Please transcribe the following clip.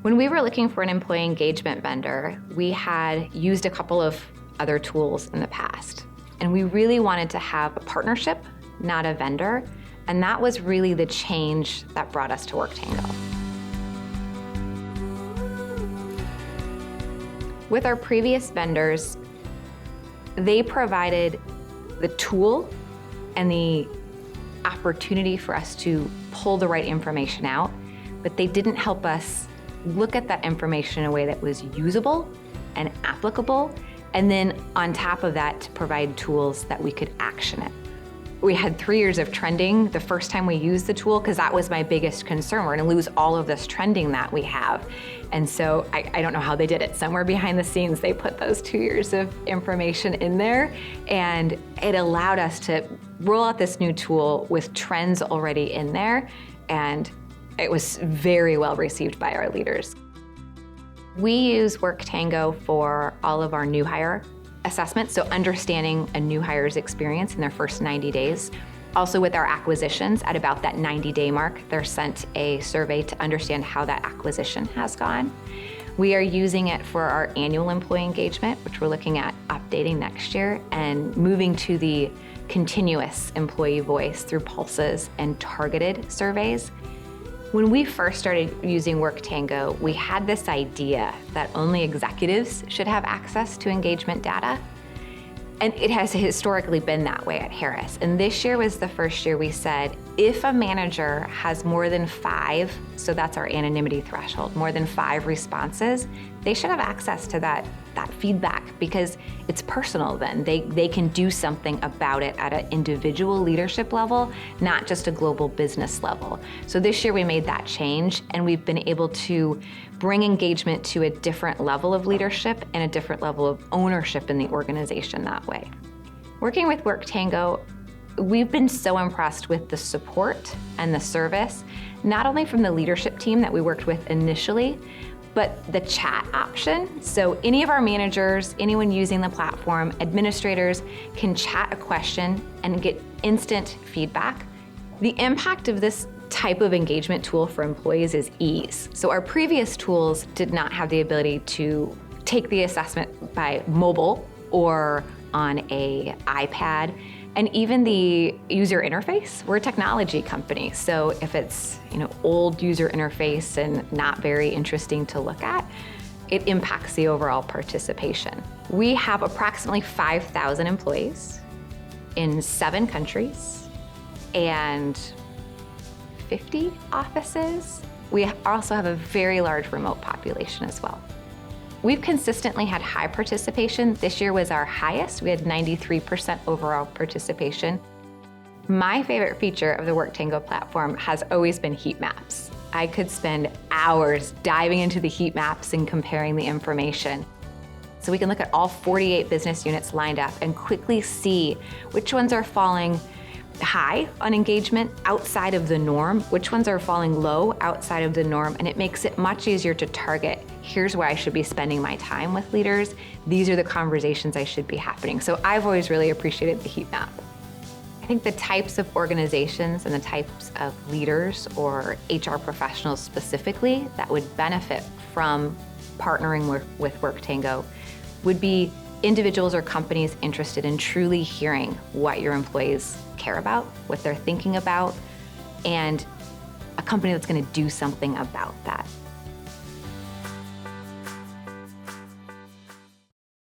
When we were looking for an employee engagement vendor, we had used a couple of other tools in the past. And we really wanted to have a partnership, not a vendor. And that was really the change that brought us to WorkTango. With our previous vendors, they provided the tool and the opportunity for us to pull the right information out, but they didn't help us look at that information in a way that was usable and applicable, and then on top of that, to provide tools that we could action it. We had 3 years of trending the first time we used the tool, because that was my biggest concern. We're gonna lose all of this trending that we have. And so I don't know how they did it. Somewhere behind the scenes, they put those 2 years of information in there, and it allowed us to roll out this new tool with trends already in there, and it was very well received by our leaders. We use WorkTango for all of our new hire assessments, so understanding a new hire's experience in their first 90 days. Also with our acquisitions, at about that 90-day mark, they're sent a survey to understand how that acquisition has gone. We are using it for our annual employee engagement, which we're looking at updating next year, and moving to the continuous employee voice through pulses and targeted surveys. When we first started using WorkTango, we had this idea that only executives should have access to engagement data. And it has historically been that way at Harris. And this year was the first year we said, if a manager has more than 5, so that's our anonymity threshold, more than 5 responses, they should have access to that feedback, because it's personal then. They can do something about it at an individual leadership level, not just a global business level. So this year we made that change, and we've been able to bring engagement to a different level of leadership and a different level of ownership in the organization that way. Working with WorkTango, we've been so impressed with the support and the service, not only from the leadership team that we worked with initially, but the chat option. So any of our managers, anyone using the platform, administrators can chat a question and get instant feedback. The impact of this type of engagement tool for employees is ease. So our previous tools did not have the ability to take the assessment by mobile or on an iPad. And even the user interface, we're a technology company. So if it's old user interface and not very interesting to look at, it impacts the overall participation. We have approximately 5,000 employees in 7 countries and 50 offices. We also have a very large remote population as well. We've consistently had high participation. This year was our highest. We had 93% overall participation. My favorite feature of the WorkTango platform has always been heat maps. I could spend hours diving into the heat maps and comparing the information. So we can look at all 48 business units lined up and quickly see which ones are falling high on engagement outside of the norm, which ones are falling low outside of the norm, and it makes it much easier to target. Here's where I should be spending my time with leaders. These are the conversations I should be happening. So I've always really appreciated the heat map. I think the types of organizations and the types of leaders or HR professionals specifically that would benefit from partnering with WorkTango would be individuals or companies interested in truly hearing what your employees care about, what they're thinking about, and a company that's going to do something about that.